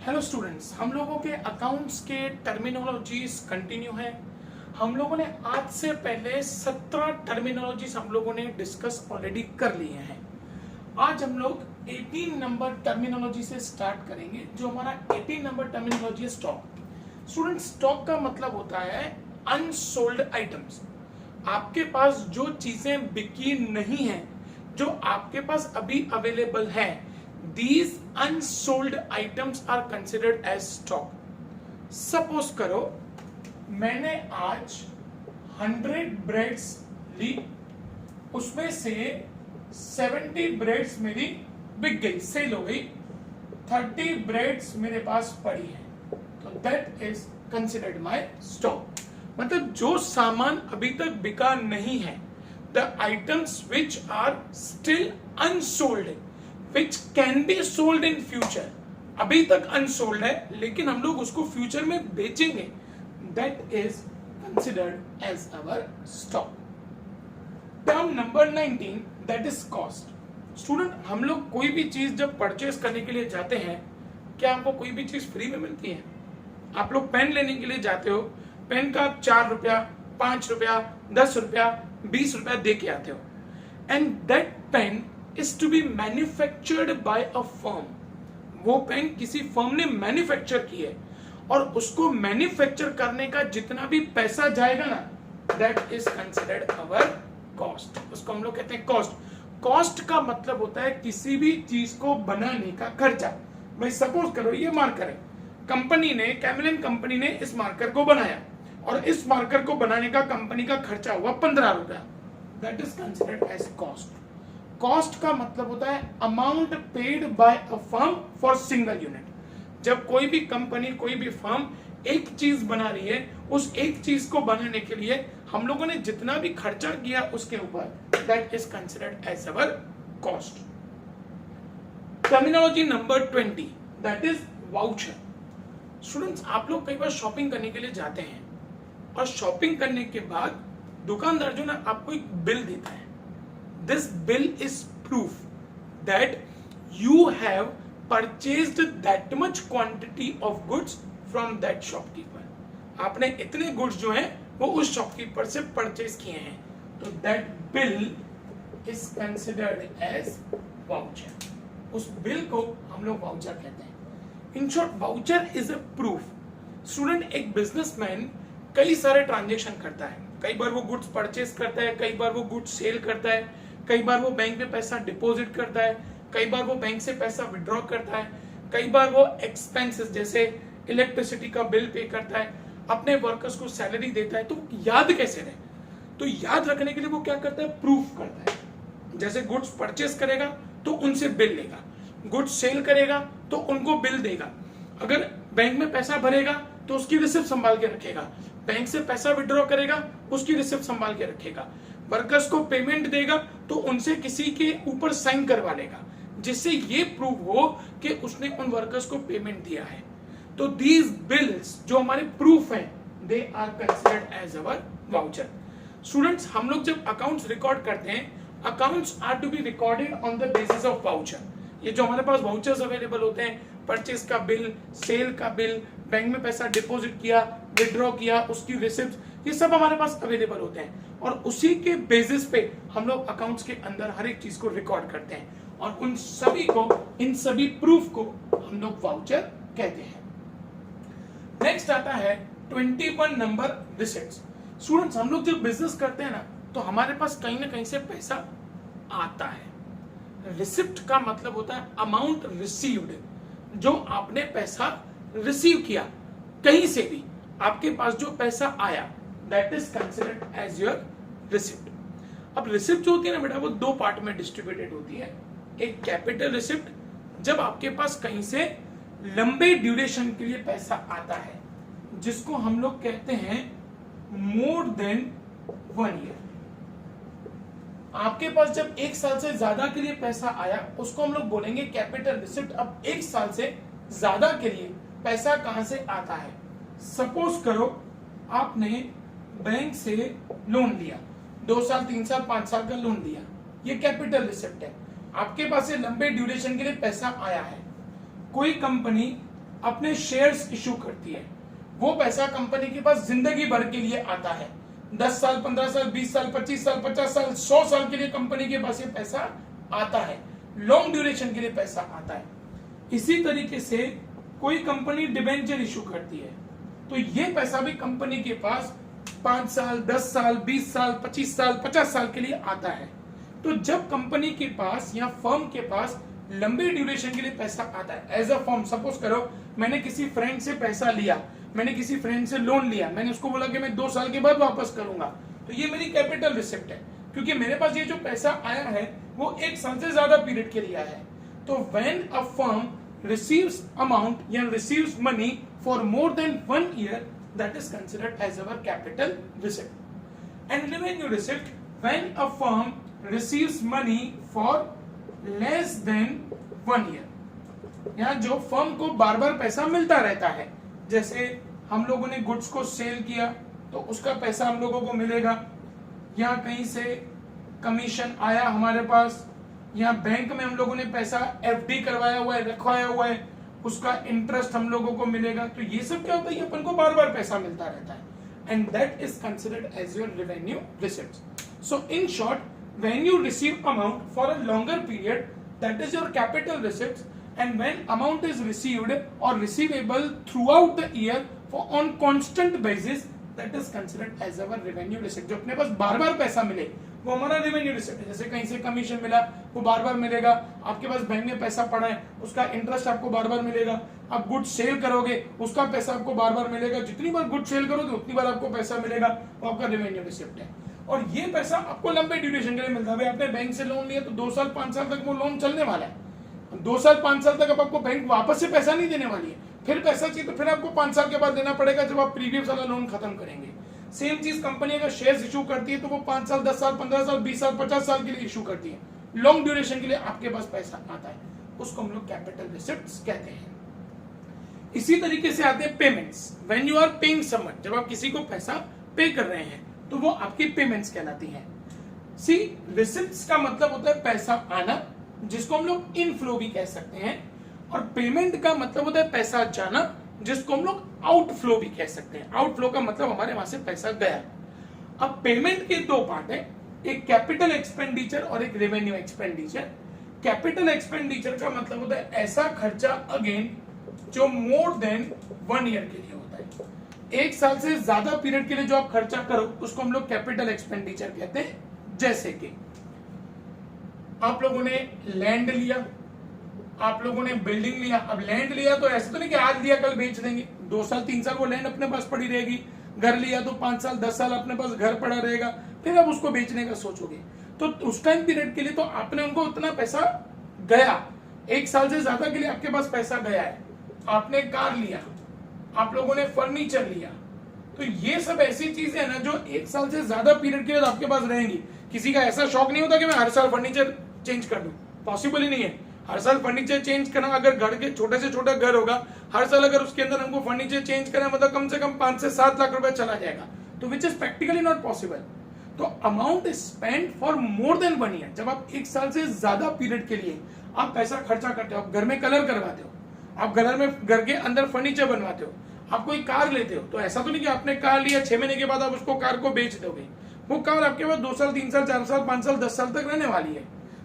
Hello students, हम लोगों के अकाउंट्स के टर्मिनोलॉजीज कंटिन्यू है। हम लोगों ने आज से पहले 17 टर्मिनोलॉजीज हम लोगों ने डिस्कस ऑलरेडी कर लिए हैं। आज हम लोग 18 नंबर टर्मिनोलॉजी से स्टार्ट करेंगे। जो हमारा 18 नंबर टर्मिनोलॉजी है स्टॉक। स्टूडेंट्स, स्टॉक का मतलब होता है अनसोल्ड आइटम्स। आपके पास जो चीजें बिकी नहीं है, जो आपके पास अभी अवेलेबल है, these unsold items are considered as stock. Suppose करो मैंने आज 100 ब्रेड्स ली, उसमें से 70 ब्रेड्स मेरी बिक गई, सेल हो गई, 30 ब्रेड्स मेरे पास पड़ी है, तो that is considered my stock. मतलब जो सामान अभी तक बिका नहीं है, the items which are still unsold, which can be sold in future, अभी तक अनसोल्ड है लेकिन हम लोग उसको फ्यूचर में बेचेंगे, that is considered as our stock. Term number 19, that is cost. Student, हम लोग कोई भी चीज जब परचेस करने के लिए जाते हैं, क्या हमको कोई भी चीज फ्री में मिलती है? आप लोग पेन लेने के लिए जाते हो, पेन का आप 4 रुपया, 5 रुपया, 10 रुपया, 20 रुपया दे के आते हो, and that pain is to be manufactured by a firm. वो पेन किसी फर्म ने मैन्युफैक्चर की है और उसको मैन्युफैक्चर करने का जितना भी पैसा जाएगा ना, that is considered our cost. उसको हम लोग कहते हैं कॉस्ट। कॉस्ट का मतलब होता है किसी भी चीज को बनाने का खर्चा। भाई सपोज करो ये मार्कर है, कंपनी ने, कैमलिन कंपनी ने इस मार्कर को बनाया और इस मार्कर को बनाने का कंपनी का खर्चा हुआ 15 रुपया, that is considered as cost. Cost का मतलब होता है amount paid by a firm for single unit. जब कोई भी कंपनी, कोई भी फर्म एक चीज बना रही है, उस एक चीज को बनाने के लिए हम लोगों ने जितना भी खर्चा किया उसके ऊपर, that is considered as our cost. Terminology number 20, that is voucher. Students, आप लोग कई बार शॉपिंग करने के लिए जाते हैं और शॉपिंग करने के बाद दुकानदार जो ना आपको एक बिल देता है। This bill is proof that you have purchased that much quantity of goods from that shopkeeper. आपने इतने गुड्स जो हैं वो उस शॉपकीपर से परचेज किए हैं, तो that bill is considered as voucher. उस बिल को हम लोग वाउचर कहते हैं। In short, voucher is a proof. Student, एक बिजनेसमैन कई सारे ट्रांजेक्शन करता है। कई बार वो गुड्स परचेज करता है, कई बार वो गुड्स सेल करता है, कई बार वो बैंक में पैसा डिपॉजिट करता है, कई बार वो बैंक से पैसा विड्रॉ करता है, कई बार वो एक्सपेंसेस जैसे इलेक्ट्रिसिटी का बिल पे करता है, अपने वर्कर्स को सैलरी देता है। तो याद कैसे रहे? तो याद रखने के लिए वो क्या करता है? प्रूफ करता है। जैसे गुड्स परचेस करेगा तो उनसे बिल लेगा, गुड्स सेल करेगा तो उनको बिल देगा, अगर बैंक में पैसा भरेगा तो उसकी रिसिप्ट संभाल के रखेगा, बैंक से पैसा विड्रॉ करेगा उसकी रिसिप्ट संभाल के रखेगा, वर्कर्स को पेमेंट देगा तो उनसे किसी के ऊपर साइन करवा लेगा, जिससे ये प्रूव हो कि उसने उन वर्कर्स को पेमेंट दिया है। तो दीज बिल्स जो हमारे प्रूफ हैं, they are considered as our voucher. Students, हम लोग जब अकाउंट्स रिकॉर्ड करते हैं, accounts are to be recorded on the basis of voucher. ये जो हमारे पास वाउचर्स अवेलेबल होते हैं, परचेज का बिल, सेल का बिल, बैंक में पैसा डिपॉजिट किया, विड्रॉ किया, उसकी रिसिप्ट, ये सब हमारे पास अवेलेबल होते हैं और उसी के बेसिस पे हम लोग अकाउंट्स के अंदर हर एक चीज को रिकॉर्ड करते हैं और उन सभी को, इन सभी प्रूफ को हम लोग वाउचर कहते हैं। नेक्स्ट आता है 21 नंबर, रिसिप्ट्स। स्टूडेंट्स, हम लोग जब बिजनेस करते हैं ना, तो हमारे पास कहीं ना कहीं से पैसा आता है। रिसिप्ट का मतलब होता है अमाउंट रिसीव्ड, जो आपने पैसा रिसीव किया कहीं से भी, आपके पास जो पैसा आया, that is considered as your receipt. अब रिसिप्ट जो होती है ना बेटा, वो दो पार्ट में डिस्ट्रीब्यूटेड होती है। एक कैपिटल रिसिप्ट, जब आपके पास कहीं से लंबे ड्यूरेशन के लिए पैसा आता है, जिसको हम लोग कहते हैं मोर देन 1 ईयर। आपके पास जब 1 साल से ज्यादा के लिए पैसा आया, उसको हम लोग बोलेंगे कैपिटल रिसिप्ट। अब 1 साल से ज्यादा के लिए पैसा कहां से आता है? सपोज करो आपने बैंक से लोन लिया, 2 साल, 3 साल, 5 साल का लोन लिया, ये कैपिटल रिसिप्ट है। आपके पास से लंबे ड्यूरेशन के लिए पैसा आया है। कोई कंपनी अपने शेयर्स इशू करती है, वो पैसा कंपनी के पास जिंदगी भर के लिए आता है। 10 साल, 15 साल, 20 साल, 25 साल, 50 साल, 100 साल के लिए कंपनी के पास ये पैसा आता है, लॉन्ग ड्यूरेशन के लिए पैसा आता है। इसी तरीके से कोई कंपनी डिबेंचर इशू करती है, तो ये पैसा भी कंपनी के पास 5 साल, 10 साल, 20 साल, 25 साल, 50 साल के लिए आता है। तो जब कंपनी के पास या फर्म के पास लंबे ड्यूरेशन के लिए पैसा आता है, एज अ फर्म, सपोज करो मैंने किसी फ्रेंड से पैसा लिया, मैंने किसी फ्रेंड से लोन लिया, मैंने उसको बोला कि मैं 2 साल के बाद वापस करूंगा, तो ये मेरी कैपिटल रिसिप्ट है, क्योंकि मेरे पास ये जो पैसा आया है वो 1 साल से ज्यादा पीरियड के लिए आया है। तो when a firm receives amount या receives money for more than 1 year, that is considered as our capital receipt. And revenue receipt, when a firm receives money for less than 1 year, यहाँ जो firm को बार बार पैसा मिलता रहता है, जैसे हम लोगों ने गुड्स को सेल किया तो उसका पैसा हम लोगों को मिलेगा, या कहीं से कमीशन आया हमारे पास, या बैंक में हम लोगों ने पैसा एफडी करवाया हुआ है, रखवाया हुआ है, उसका इंटरेस्ट हम लोगों को मिलेगा। तो ये सब क्या होता है, अपन को बार बार पैसा मिलता रहता है, and that is considered as your revenue receipts. So in short, when you receive amount for a longer period, that is your capital receipts, and when amount is received or receivable throughout the year for on constant basis, that is considered as our revenue receipt. जो अपने पास बार बार पैसा मिले वो हमारा revenue receipt है। जैसे कहीं से कमीशन मिला वो बार बार मिलेगा, आपके पास बैंक में पैसा पड़ा है उसका इंटरेस्ट आपको बार बार मिलेगा, आप गुड सेल करोगे उसका पैसा आपको बार बार मिलेगा, जितनी बार गुड सेल करोगे उतनी बार आपको पैसा मिलेगा, वो आपका रेवेन्यू रिसिप्ट है। और ये पैसा आपको लंबे ड्यूरेशन के लिए मिलता है। आपने बैंक से लोन लिया तो 2 साल 5 साल तक वो लोन चलने वाला है, 2 साल 5 साल तक अब आपको बैंक वापस से पैसा नहीं देने वाली है, फिर पैसा चाहिए तो फिर आपको 5 साल के बाद देना पड़ेगा जब आप प्रीवियस वाला लोन खत्म करेंगे। सेम चीज कंपनी अगर शेयर्स इशू करती है तो वो 5 साल, 10 साल, 15 साल, 20 साल, 50 साल के लिए इशू करती है, लॉन्ग ड्यूरेशन के लिए आपके पास पैसा आता है, उसको हम लोग कैपिटल रिसिप्ट्स कहते हैं। इसी तरीके से आते हैं payments. When you are paying someone, जब आप किसी को पैसा पे कर रहे हैं तो वो आपकी पेमेंट्स कहलाती हैं। सी, रिसिप्ट्स का मतलब होता है पैसा आना, जिसको हम लोग इनफ्लो भी कह सकते हैं, और पेमेंट का मतलब होता है पैसा जाना, जिसको हम लोग आउटफ्लो भी कह सकते हैं। आउटफ्लो का मतलब हमारे वहां से पैसा गया। अब पेमेंट के 2 पार्ट है, एक कैपिटल एक्सपेंडिचर और एक रेवेन्यू एक्सपेंडिचर। कैपिटल एक्सपेंडिचर का मतलब होता है ऐसा खर्चा अगेन जो मोर देन 1 ईयर के लिए होता है। 1 साल से ज्यादा पीरियड के लिए जो आप खर्चा करो उसको हम लोग कैपिटल एक्सपेंडिचर कहते हैं। जैसे कि आप लोगों ने लैंड लिया, आप लोगों ने बिल्डिंग लिया। अब लैंड लिया तो ऐसे तो नहीं कि आज लिया कल बेच देंगे, 2 साल 3 साल वो लैंड अपने पास पड़ी रहेगी। घर लिया तो 5 साल 10 साल अपने पास घर पड़ा रहेगा, फिर अब उसको बेचने का सोचोगे तो उस टाइम पीरियड के लिए तो आपने उनको उतना पैसा गया, 1 साल से ज्यादा के लिए आपके पास पैसा गया है। आपने कार लिया, आप लोगों ने फर्नीचर लिया, तो ये सब ऐसी चीजें है ना जो 1 साल से ज्यादा पीरियड के लिए आपके पास रहेंगी। किसी का ऐसा शौक नहीं होता कि मैं हर साल फर्नीचर चेंज कर दूं, पॉसिबल ही नहीं है। हर साल फर्नीचर चेंज करना, अगर घर के छोटे से छोटा घर होगा, हर साल अगर उसके अंदर हमको फर्नीचर चेंज करना मतलब कम से कम 5 से 7 लाख रुपए चला जाएगा, तो which is practically not possible. तो amount spend for more than 1 year, जब आप 1 साल से ज्यादा पीरियड के लिए आप पैसा खर्चा करते हो, आप घर में कलर करवाते हो, आप घर के अंदर फर्नीचर बनवाते हो, आप कोई कार लेते हो, तो ऐसा तो नहीं कि आपने कार लिया 6 महीने के बाद आप उसको कार को बेच दोगे। वो कार आपके पास 2 साल 3 साल 4 साल 5 साल 10 साल तक रहने वाली है।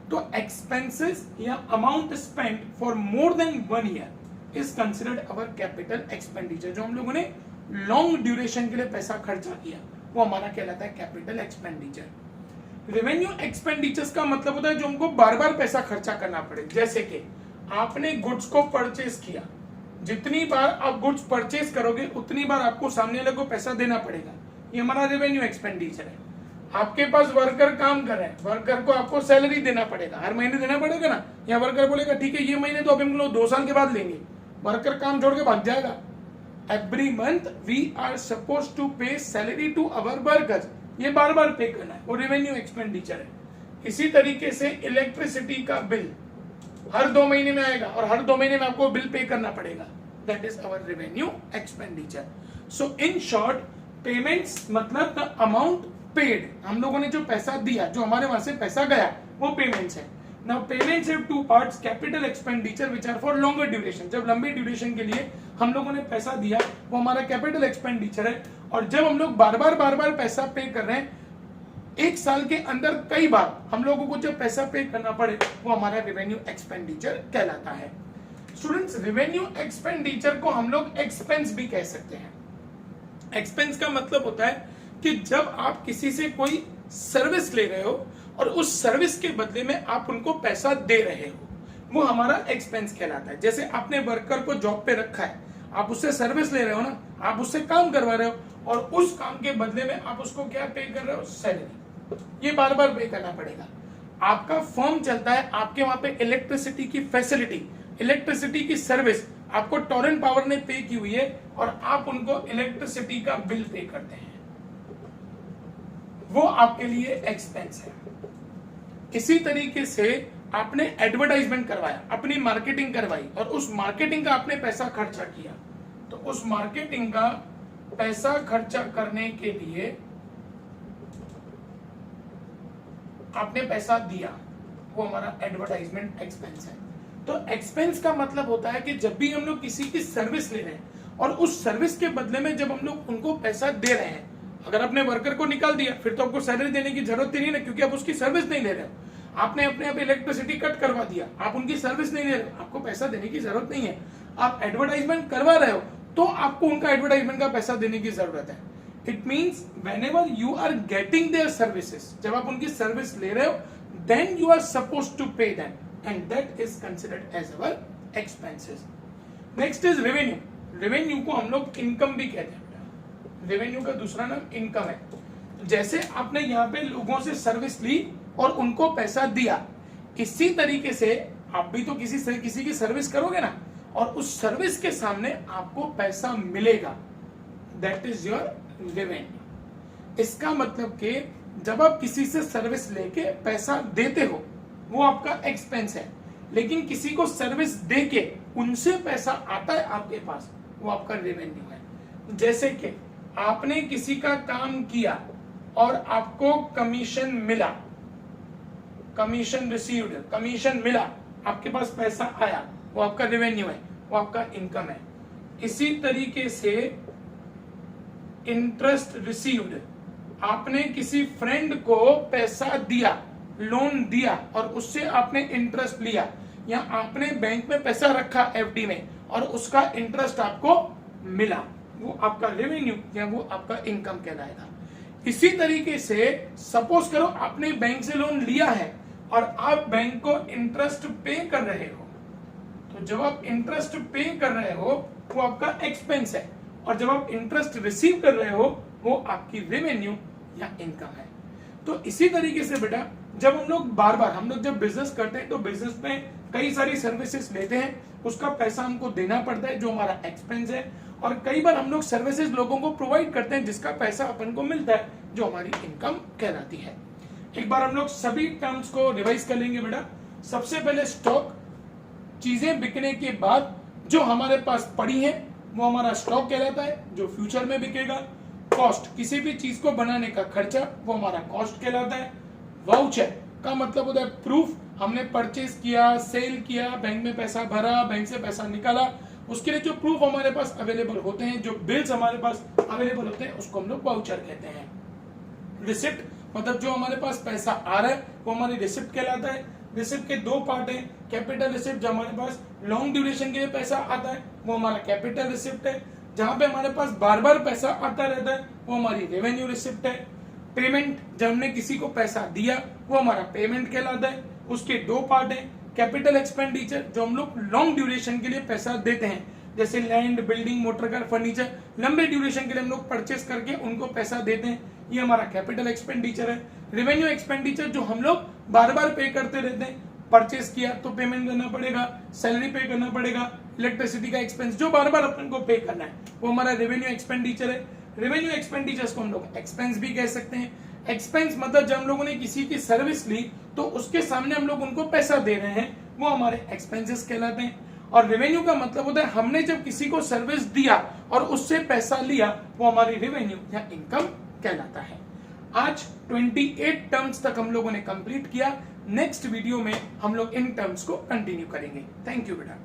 तो एक्सपेंसेस या amount spend for more than 1 year is considered our capital expenditure. जो हम लोगों ने लॉन्ग ड्यूरेशन के लिए पैसा खर्चा किया वो हमारा कहलाता है कैपिटल एक्सपेंडिचर। रेवेन्यू एक्सपेंडिचर्स का मतलब होता है जो हमको बार बार पैसा खर्चा करना पड़े। जैसे कि आपने गुड्स को परचेज किया, जितनी बार आप गुड्स परचेज करोगे उतनी बार आपको सामने वाले को पैसा देना पड़ेगा, ये हमारा रेवेन्यू एक्सपेंडिचर है। आपके पास वर्कर काम कर रहे हैं, वर्कर को आपको सैलरी देना पड़ेगा, हर महीने देना पड़ेगा ना। या वर्कर बोलेगा ठीक है ये महीने तो अभी हम लोग 2 साल के बाद लेंगे, वर्कर काम छोड़ के भाग जाएगा। Every month we are suppose to pay salary to our workers, ये बार बार पे करना है, वो रेवेन्यू एक्सपेंडिचर है। इसी तरीके से इलेक्ट्रिसिटी का बिल हर 2 महीने में आएगा और हर 2 महीने में आपको बिल पे करना पड़ेगा, that is our revenue expenditure. So in short, payments मतलब द अमाउंट पेड, हम लोगों ने जो पैसा दिया, जो हमारे वहां से पैसा गया, वो पेमेंट्स है। Now payments have two parts, capital expenditure which are for longer duration, जब लंबी ड्यूरेशन के लिए हम लोगों ने पैसा दिया वो हमारा कैपिटल एक्सपेंडिचर है, और जब हम लोग बार बार पैसा पे कर रहे हैं एक साल के अंदर कई बार हम लोगों को जब पैसा पे करना पड़े वो हमारा रेवेन्यू एक्सपेंडिचर कहलाता है। स्टूडेंट्स, रेवेन्यू एक्सपेंडिचर को हम लोग एक्सपेंस भी कह सकते हैं। एक्सपेंस का मतलब होता है कि जब आप किसी से कोई सर्विस ले रहे हो और उस सर्विस के बदले में आप उनको पैसा दे रहे हो, वो हमारा एक्सपेंस कहलाता है। जैसे आपने वर्कर को जॉब पे रखा है, आप उससे सर्विस ले रहे हो ना, आप उससे काम करवा रहे हो और उस काम के बदले में आप उसको क्या पे कर रहे हो, सैलरी। ये बार बार पे करना पड़ेगा। आपका फर्म चलता है, आपके वहां पे इलेक्ट्रिसिटी की फैसिलिटी, इलेक्ट्रिसिटी की सर्विस आपको टोरेंट पावर ने पे की हुई है और आप उनको इलेक्ट्रिसिटी का बिल पे करते हैं, वो आपके लिए एक्सपेंस है। इसी तरीके से आपने एडवर्टाइजमेंट करवाया, अपनी मार्केटिंग करवाई और उस मार्केटिंग का आपने पैसा खर्चा किया, तो उस मार्केटिंग का पैसा खर्चा करने के लिए आपने पैसा दिया, वो हमारा एडवर्टाइजमेंट एक्सपेंस है। तो एक्सपेंस का मतलब होता है कि जब भी हम लोग किसी की सर्विस ले रहे हैं और उस सर्विस के बदले में जब हम लोग उनको पैसा दे रहे हैं, अगर आपने वर्कर को निकाल दिया फिर तो आपको सैलरी देने की जरूरत ही नहीं ना, क्योंकि आप उसकी सर्विस नहीं ले रहे हो। आपने अपने आप इलेक्ट्रिसिटी कट करवा दिया, आप उनकी सर्विस नहीं ले रहे हो, आपको पैसा देने की जरूरत नहीं है। आप एडवर्टाइजमेंट करवा रहे हो तो आपको उनका एडवर्टाइजमेंट का पैसा देने की जरूरत है। It means whenever you are getting their services, जब आप उनकी सर्विस ले रहे हो, then you are supposed to pay them and that is considered as our expenses. Next is revenue. revenue को हम लोग इनकम भी कहते हैं। रेवेन्यू का दूसरा नाम इनकम है। जैसे आपने यहाँ पे लोगों से सर्विस ली और उनको पैसा दिया, इसी तरीके से आप भी तो किसी की सर्विस करोगे ना, और उस सर्विस के सामने आपको पैसा मिलेगा, दैट इज योर रेवेन्यू। इसका मतलब कि जब आप किसी से सर्विस लेके पैसा देते हो वो आपका एक्सपेंस है, लेकिन किसी को सर्विस देके उनसे पैसा आता है आपके पास, वो आपका रेवेन्यू है। जैसे कि आपने किसी का काम किया और आपको कमीशन मिला, कमीशन रिसीव्ड, कमीशन मिला, आपके पास पैसा आया, वो आपका रेवेन्यू है, वो आपका इनकम है। इसी तरीके से इंटरेस्ट रिसीव्ड, आपने किसी फ्रेंड को पैसा दिया, लोन दिया और उससे आपने इंटरेस्ट लिया, या आपने बैंक में पैसा रखा एफडी में और उसका इंटरेस्ट आपको मिला, वो आपका रेवेन्यू या वो आपका इनकम कहलाएगा। इसी तरीके से सपोज करो आपने बैंक से लोन लिया है और आप बैंक को इंटरेस्ट पे कर रहे हो, तो जब आप इंटरेस्ट पे कर रहे हो वो आपका एक्सपेंस है, और जब आप इंटरेस्ट रिसीव कर रहे हो वो आपकी रेवेन्यू या इनकम है। तो इसी तरीके से बेटा जब हम लोग जब बिजनेस करते हैं तो बिजनेस में कई सारी सर्विसेज लेते हैं, उसका पैसा हमको देना पड़ता है जो हमारा एक्सपेंस है, और कई बार हम लोग सर्विसेज लोगों को प्रोवाइड करते हैं जिसका पैसा अपन को मिलता है जो हमारी इनकम कहलाती है। एक बार हम लोग सभी टर्म्स को रिवाइज कर लेंगे बेटा। सबसे पहले स्टॉक, चीजें बिकने के बाद जो हमारे पास पड़ी है वो हमारा स्टॉक कहलाता है जो फ्यूचर में बिकेगा। कॉस्ट, किसी भी चीज को बनाने का खर्चा, वो हमारा कॉस्ट कहलाता है। वाउचर का मतलब होता है प्रूफ, हमने परचेज किया, सेल किया, बैंक में पैसा भरा, बैंक से पैसा निकाला, उसके लिए जो प्रूफ हमारे पास अवेलेबल होते हैं, जो बिल्स हमारे पास अवेलेबल होते हैं, उसको हम लोग वाउचर कहते हैं। रिसिप्ट मतलब जो हमारे पास पैसा आ रहा है वो हमारी रिसिप्ट कहलाता है। रिसिप्ट के दो पार्ट हैं, कैपिटल रिसिप्ट जो हमारे पास लॉन्ग ड्यूरेशन के लिए पैसा आता है वो हमारा कैपिटल रिसिप्ट है, जहां पे हमारे पास बार बार पैसा आता रहता है वो हमारी रेवेन्यू रिसिप्ट है। पेमेंट, जब हमने किसी को पैसा दिया वो हमारा पेमेंट कहलाता है, उसके दो पार्ट हैं। कैपिटल एक्सपेंडिचर जो हम लोग लॉन्ग ड्यूरेशन के लिए पैसा देते हैं, जैसे land, building, motor car, furniture, लंबे ड्यूरेशन के लिए हम लोग परचेस करके उनको पैसा देते हैं, ये हमारा कैपिटल एक्सपेंडिचर है। रेवेन्यू एक्सपेंडिचर जो हम लोग बार बार पे करते रहते हैं, परचेस किया तो पेमेंट करना पड़ेगा, सैलरी पे करना पड़ेगा, इलेक्ट्रिसिटी का एक्सपेंस जो बार बार अपन को पे करना है वो हमारा रेवेन्यू एक्सपेंडिचर है। रेवेन्यू एक्सपेंडिचर्स को हम लोग एक्सपेंस भी कह सकते हैं। एक्सपेंस मतलब जब हम लोगों ने किसी की सर्विस ली तो उसके सामने हम लोग उनको पैसा दे रहे हैं, वो हमारे एक्सपेंसेस कहलाते हैं। और रेवेन्यू का मतलब होता है हमने जब किसी को सर्विस दिया और उससे पैसा लिया, वो हमारी रेवेन्यू या इनकम कहलाता है। आज 28 टर्म्स तक हम लोगों ने कंप्लीट किया। नेक्स्ट वीडियो में हम लोग इन टर्म्स को कंटिन्यू करेंगे। थैंक यू बेटा।